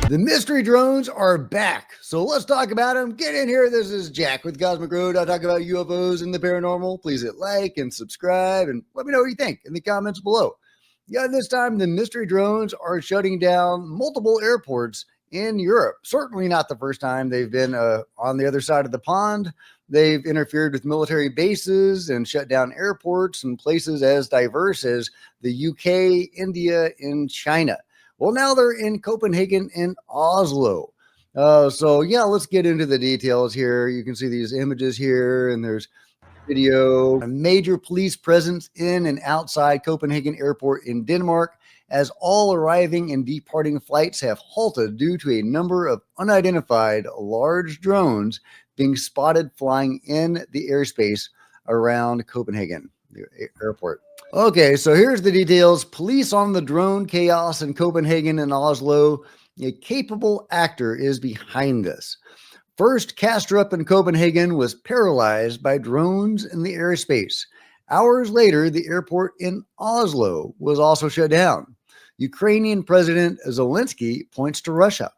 The mystery drones are back. So let's talk about them. Get in here. This is Jack with Cosmic Road. I talk about UFOs and the paranormal. Please hit like and subscribe and let me know what you think in the comments below. Yeah, this time the mystery drones are shutting down multiple airports in Europe. Certainly not the first time they've been on the other side of the pond. They've interfered with military bases and shut down airports in places as diverse as the UK, India, and China. Well, now they're in Copenhagen and Oslo. So yeah, let's get into the details here. You can see these images here, and there's video. A major police presence in and outside Copenhagen Airport in Denmark, as all arriving and departing flights have halted due to a number of unidentified large drones being spotted flying in the airspace around Copenhagen Airport. Okay, so here's the details. Police on the drone chaos in Copenhagen and Oslo. A capable actor is behind this. First, Kastrup in Copenhagen was paralyzed by drones in the airspace. Hours later, the airport in Oslo was also shut down. Ukrainian President Zelensky points to Russia.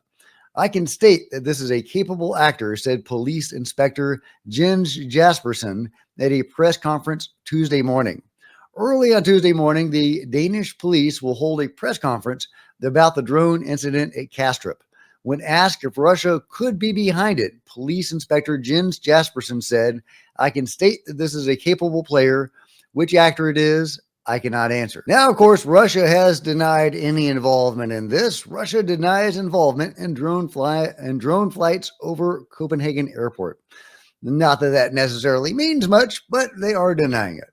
I can state that this is a capable actor, said Police Inspector Jens Jaspersen at a press conference Tuesday morning. Early on Tuesday morning, the Danish police will hold a press conference about the drone incident at Kastrup. When asked if Russia could be behind it, Police Inspector Jens Jaspersen said, I can state that this is a capable player. Which actor it is, I cannot answer. Now, of course, Russia has denied any involvement in this. Russia denies involvement in drone flights over Copenhagen Airport. Not that that necessarily means much, but they are denying it.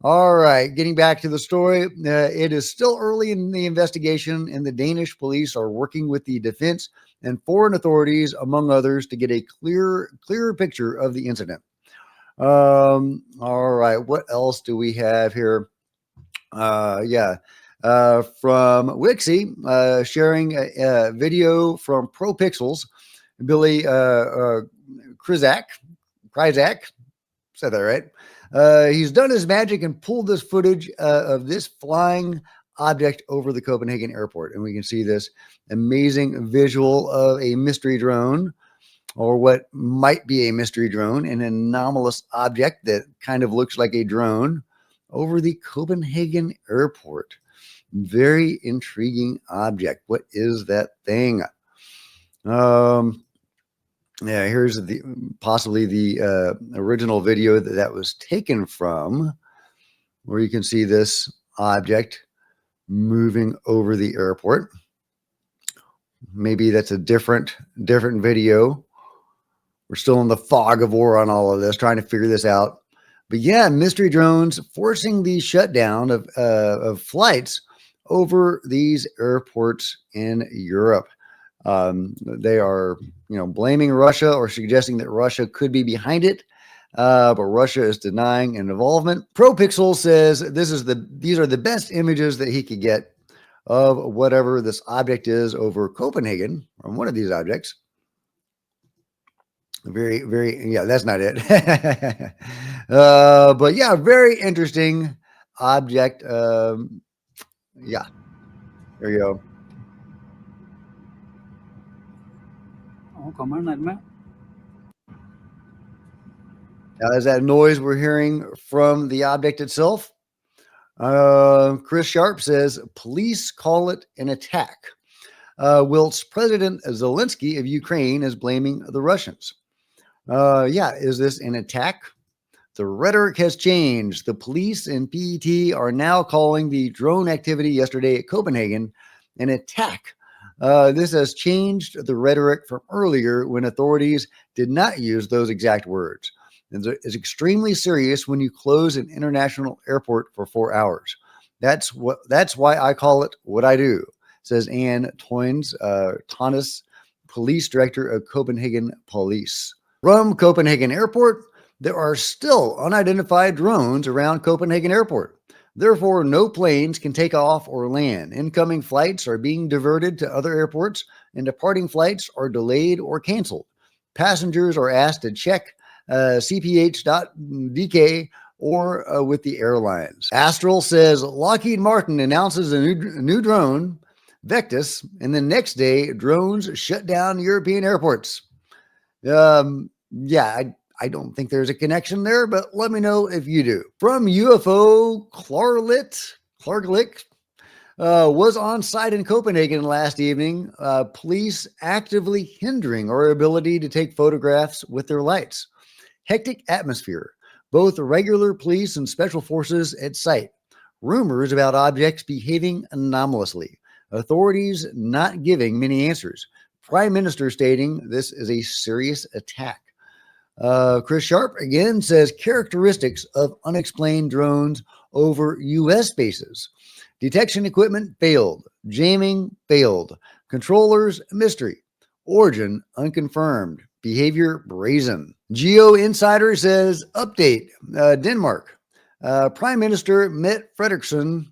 All right, getting back to the story, it is still early in the investigation, and the Danish police are working with the defense and foreign authorities, among others, to get a clearer picture of the incident. All right, what else do we have here? From Wixie, sharing a video from ProPixels, Billy Kryzak, said that right? He's done his magic and pulled this footage of this flying object over the Copenhagen airport. And we can see this amazing visual of a mystery drone, or what might be a mystery drone, an anomalous object that kind of looks like a drone over the Copenhagen airport. Very intriguing object. What is that thing? Yeah, here's possibly the original video that was taken from, where you can see this object moving over the airport. Maybe that's a different video. We're still in the fog of war on all of this, trying to figure this out. But yeah, mystery drones forcing the shutdown of flights over these airports in Europe. They are, blaming Russia or suggesting that Russia could be behind it, but Russia is denying an involvement. ProPixel says these are the best images that he could get of whatever this object is over Copenhagen, or one of these objects. Yeah, that's not it. But yeah, very interesting object. Yeah, there you go. Now, is that noise we're hearing from the object itself? Chris Sharp says police call it an attack, whilst President Zelensky of Ukraine is blaming the Russians. Yeah, is this an attack? The rhetoric has changed. The police and PET are now calling the drone activity yesterday at Copenhagen an attack. This has changed the rhetoric from earlier, when authorities did not use those exact words. It's extremely serious when you close an international airport for 4 hours. That's why I call it what I do, says Anne Toynes, Tonnes, police director of Copenhagen Police. From Copenhagen Airport, there are still unidentified drones around Copenhagen Airport. Therefore, no planes can take off or land. Incoming flights are being diverted to other airports, and departing flights are delayed or canceled. Passengers are asked to check cph.dk or with the airlines. Astral says Lockheed Martin announces a new drone Vectis, and the next day, drones shut down European airports. Yeah, I don't think there's a connection there, but let me know if you do. From UFO Clarklick was on site in Copenhagen last evening. Police actively hindering our ability to take photographs with their lights. Hectic atmosphere. Both regular police and special forces at site. Rumors about objects behaving anomalously. Authorities not giving many answers. Prime Minister stating this is a serious attack. Chris Sharp again says characteristics of unexplained drones over U.S. bases. Detection equipment failed. Jamming failed. Controllers mystery. Origin unconfirmed. Behavior brazen. Geo Insider says update. Denmark. Prime Minister Mette Frederiksen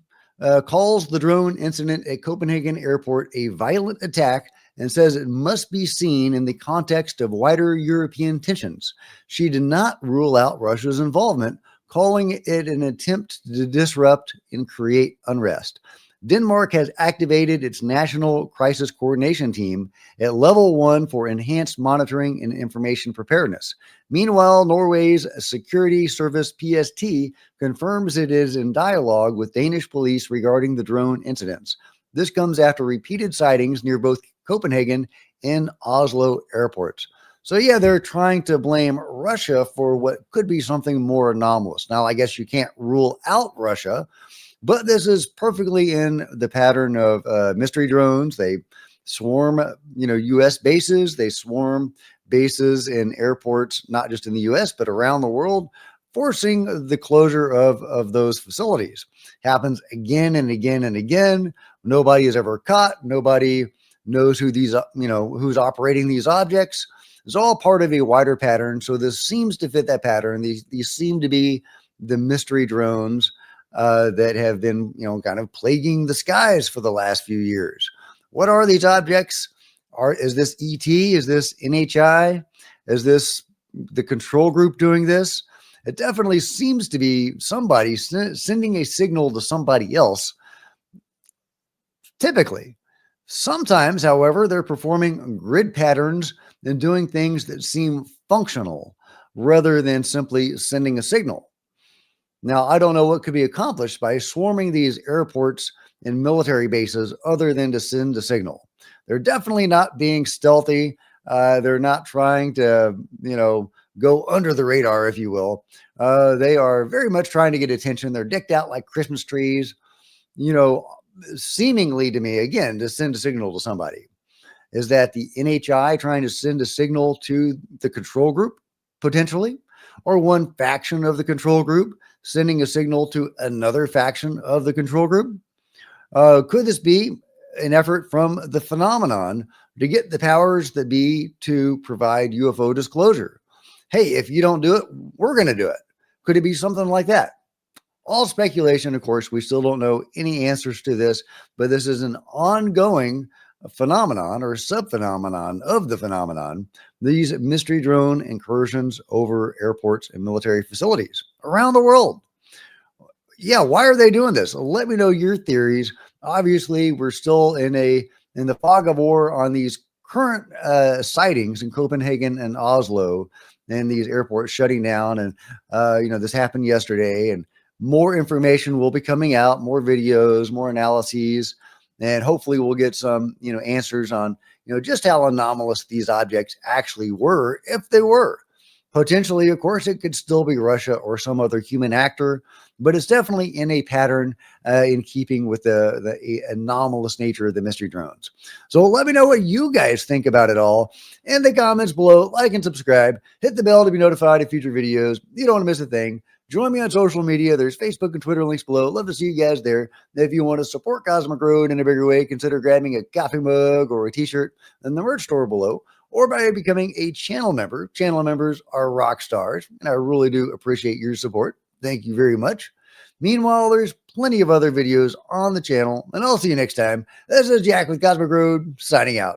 calls the drone incident at Copenhagen Airport a violent attack and says it must be seen in the context of wider European tensions. She did not rule out Russia's involvement, calling it an attempt to disrupt and create unrest. Denmark has activated its National Crisis Coordination Team at Level 1 for enhanced monitoring and information preparedness. Meanwhile, Norway's Security Service PST confirms it is in dialogue with Danish police regarding the drone incidents. This comes after repeated sightings near both Copenhagen and Oslo airports. So yeah, they're trying to blame Russia for what could be something more anomalous. Now, I guess you can't rule out Russia, but this is perfectly in the pattern of mystery drones. They swarm, U.S. bases. They swarm bases in airports, not just in the U.S., but around the world, forcing the closure of those facilities. Happens again and again and again. Nobody is ever caught. Nobody knows who these, who's operating these objects. It's all part of a wider pattern. So this seems to fit that pattern. These seem to be the mystery drones that have been, kind of plaguing the skies for the last few years. What are these objects? Is this ET? Is this NHI? Is this the control group doing this? It definitely seems to be somebody sending a signal to somebody else. Typically. Sometimes, however, they're performing grid patterns and doing things that seem functional rather than simply sending a signal. Now, I don't know what could be accomplished by swarming these airports and military bases other than to send a signal. They're definitely not being stealthy. They're not trying to, go under the radar, if you will. They are very much trying to get attention. They're decked out like Christmas trees, seemingly to me, again, to send a signal to somebody. Is that the NHI trying to send a signal to the control group, potentially? Or one faction of the control group sending a signal to another faction of the control group? Could this be an effort from the phenomenon to get the powers that be to provide UFO disclosure? Hey, if you don't do it, we're going to do it. Could it be something like that? All speculation, of course. We still don't know any answers to this, but this is an ongoing phenomenon or subphenomenon of the phenomenon, these mystery drone incursions over airports and military facilities around the world. Yeah, why are they doing this? Let me know your theories. Obviously, we're still in the fog of war on these current sightings in Copenhagen and Oslo, and these airports shutting down. And this happened yesterday, and more information will be coming out, more videos, more analyses, and hopefully we'll get some, answers on, just how anomalous these objects actually were, if they were. Potentially, of course, it could still be Russia or some other human actor, but it's definitely in a pattern in keeping with the anomalous nature of the mystery drones. So let me know what you guys think about it all in the comments below. Like and subscribe. Hit the bell to be notified of future videos. You don't want to miss a thing. Join me on social media. There's Facebook and Twitter links below. Love to see you guys there. If you want to support Cosmic Road in a bigger way, consider grabbing a coffee mug or a t-shirt in the merch store below, or by becoming a channel member. Channel members are rock stars, and I really do appreciate your support. Thank you very much. Meanwhile, there's plenty of other videos on the channel, and I'll see you next time. This is Jack with Cosmic Road, signing out.